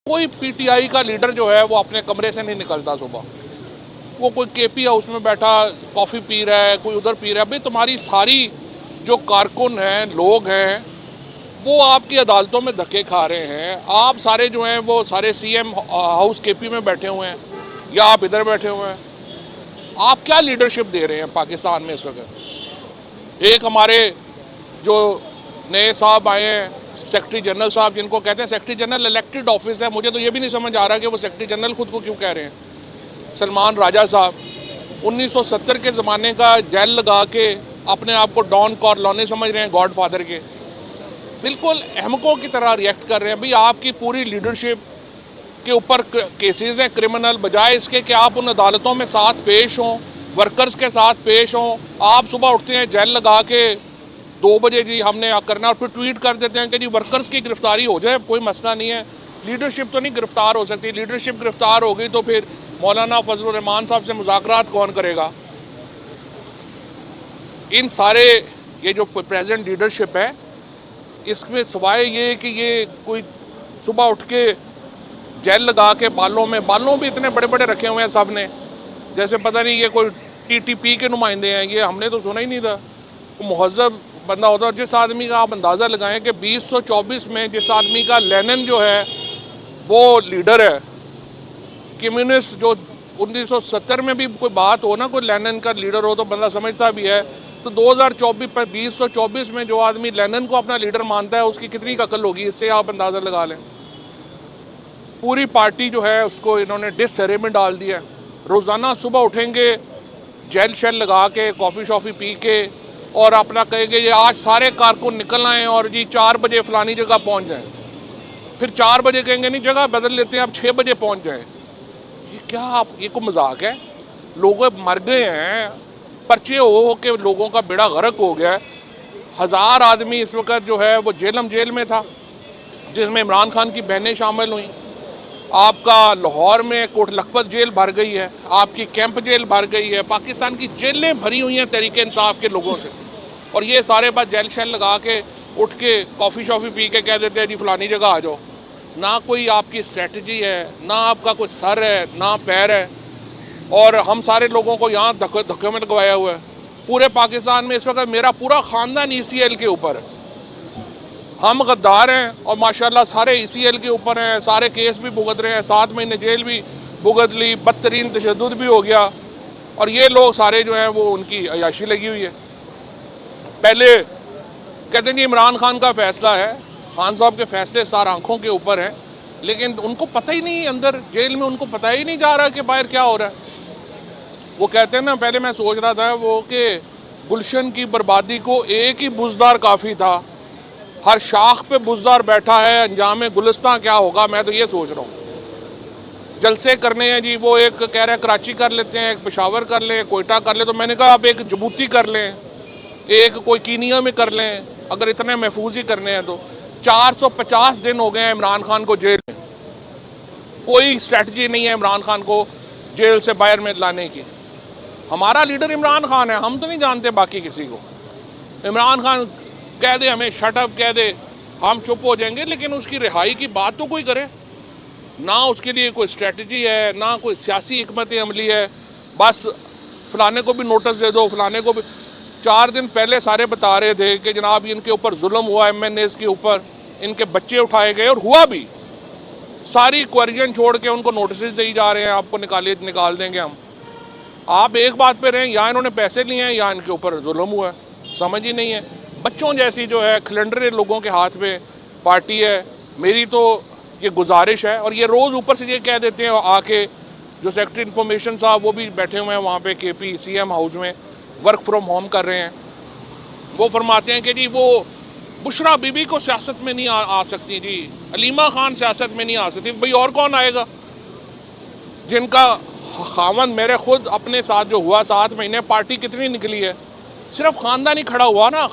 कोई पीटीआई का लीडर जो है वो अपने कमरे से नहीं निकलता सुबह। वो कोई केपी हाउस में बैठा कॉफ़ी पी रहा है, कोई उधर पी रहा है। भाई तुम्हारी सारी जो कारकुन हैं, लोग हैं, वो आपकी अदालतों में धक्के खा रहे हैं। आप सारे जो हैं वो सारे सीएम हाउस केपी में बैठे हुए हैं या आप इधर बैठे हुए हैं। आप क्या लीडरशिप दे रहे हैं पाकिस्तान में इस वक्त? एक हमारे जो नए साहब आए हैं, सेक्रेटरी जनरल साहब, जिनको कहते हैं सेक्रेटरी जनरल इलेक्टेड ऑफिस है, मुझे तो ये भी नहीं समझ आ रहा कि वो सेक्रेटरी जनरल खुद को क्यों कह रहे हैं। सलमान राजा साहब 1970 के ज़माने का जेल लगा के अपने आप को डॉन कॉर्लोने समझ रहे हैं, गॉड फादर के। बिल्कुल अहमकों की तरह रिएक्ट कर रहे हैं। भाई आपकी पूरी लीडरशिप के ऊपर केसेस हैं क्रिमिनल, बजाय इसके कि आप उन अदालतों में साथ पेश हों, वर्कर्स के साथ पेश हों। आप सुबह उठते हैं जेल लगा के 2 बजे जी हमने करना, और फिर ट्वीट कर देते हैं कि जी वर्कर्स की गिरफ्तारी हो जाए, कोई मसला नहीं है। लीडरशिप तो नहीं गिरफ्तार हो सकती। लीडरशिप गिरफ्तार हो गई तो फिर मौलाना फजलुर रहमान साहब से मुज़ाकरात कौन करेगा? इन सारे ये जो प्रेजेंट लीडरशिप है, इसमें सवाए ये कि ये कोई सुबह उठ के जेल लगा के बालों भी इतने बड़े बड़े रखे हुए हैं सब ने, जैसे पता नहीं ये कोई टीटीपी के नुमाइंदे हैं। ये हमने तो सुना ही नहीं था। मुहज़्ज़ब बंदा होता है। जिस आदमी का आप अंदाज़ा लगाएं कि 2024 में जिस आदमी का लेनिन जो है वो लीडर है, कम्युनिस्ट जो 1970 में भी कोई बात हो ना, कोई लेनिन का लीडर हो तो बंदा समझता भी है, तो 2024 में जो आदमी लेनिन को अपना लीडर मानता है उसकी कितनी अकल होगी, इससे आप अंदाज़ा लगा लें। पूरी पार्टी जो है उसको इन्होंने डिसहरे में डाल दिया। रोज़ाना सुबह उठेंगे जेल शेल लगा के, कॉफ़ी शॉफ़ी पी के, और अपना कहेंगे ये आज सारे कारकुन निकल आएँ और जी 4 बजे फ़लानी जगह पहुंच जाएं। फिर 4 बजे कहेंगे नहीं जगह बदल लेते हैं, अब 6 बजे पहुंच जाएं। ये क्या, आप ये को मजाक है? लोग मर गए हैं, पर्चे हो के लोगों का बेड़ा गर्क हो गया है। 1000 आदमी इस वक्त जो है वो जेल में था, जिसमें इमरान खान की बहनें शामिल हुई। आपका लाहौर में कोट लखपत जेल भर गई है, आपकी कैंप जेल भर गई है, पाकिस्तान की जेलें भरी हुई हैं तहरीक इंसाफ के लोगों से। और ये सारे बात जेल शेल लगा के उठ के कॉफ़ी शॉफ़ी पी के कह देते हैं जी फलानी जगह आ जाओ। ना कोई आपकी स्ट्रेटजी है, ना आपका कोई सर है, ना पैर है। और हम सारे लोगों को यहाँ धक्के में लगवाया हुआ है। पूरे पाकिस्तान में इस वक्त मेरा पूरा ख़ानदान ECL के ऊपर है। हम गद्दार हैं और माशाल्लाह सारे ECL के ऊपर हैं, सारे केस भी भुगत रहे हैं, 7 महीने जेल भी भुगत ली, बदतरीन तशद्दुद भी हो गया। और ये लोग सारे जो हैं वो उनकी अयाशी लगी हुई है। पहले कहते हैं जी इमरान खान का फ़ैसला है, खान साहब के फ़ैसले सार आँखों के ऊपर हैं, लेकिन उनको पता ही नहीं, अंदर जेल में उनको पता ही नहीं जा रहा कि बाहर क्या हो रहा है। वो कहते हैं ना, पहले मैं सोच रहा था वो कि गुलशन की बर्बादी को एक ही बुज़दार काफ़ी था, हर शाख पे बुज़दार बैठा है, अंजाम गुलिस्तां क्या होगा। मैं तो ये सोच रहा हूँ। जलसे करने हैं जी, वो एक कह रहे हैं कराची कर लेते हैं, एक पेशावर कर लें, कोयटा कर लें, तो मैंने कहा आप एक जबूती कर लें, एक कोई कीनिया में कर लें, अगर इतने महफूज ही करने हैं तो। 450 दिन हो गए हैं इमरान खान को जेल में, कोई स्ट्रेटजी नहीं है इमरान खान को जेल से बाहर में लाने की। हमारा लीडर इमरान खान है, हम तो नहीं जानते बाकी किसी को। इमरान खान कह दे हमें शट अप कह दे, हम चुप हो जाएंगे, लेकिन उसकी रिहाई की बात तो कोई करे ना। उसके लिए कोई स्ट्रेटजी है ना, कोई सियासी हिकमत अमली है। बस फलाने को भी नोटिस दे दो, फलाने को भी। 4 दिन पहले सारे बता रहे थे कि जनाब इनके ऊपर जुल्म हुआ, MNAs के ऊपर, इनके बच्चे उठाए गए, और हुआ भी। सारी क्वेश्चन छोड़ के उनको नोटिस दी जा रहे हैं, आपको निकाल देंगे हम। आप एक बात पे रहें, या इन्होंने पैसे लिए हैं या इनके ऊपर जुल्म हुआ है, समझ ही नहीं है। बच्चों जैसी जो है खिलंडरे लोगों के हाथ में पार्टी है। मेरी तो ये गुजारिश है, और ये रोज़ ऊपर से ये कह देते हैं आके, जो सेक्रेटरी इन्फॉर्मेशन साहब वो भी बैठे हुए हैं वहाँ पे KP CM हाउस में, वर्क फ्रॉम होम कर रहे हैं। वो फरमाते हैं कि जी वो बुशरा बीबी को सियासत में नहीं आ सकती जी, अलीमा खान सियासत में नहीं आ सकती। भाई और कौन आएगा? जिनका खावन मेरे खुद अपने साथ जो हुआ 7 महीने, पार्टी कितनी निकली है, सिर्फ ख़ानदान ही खड़ा हुआ ना।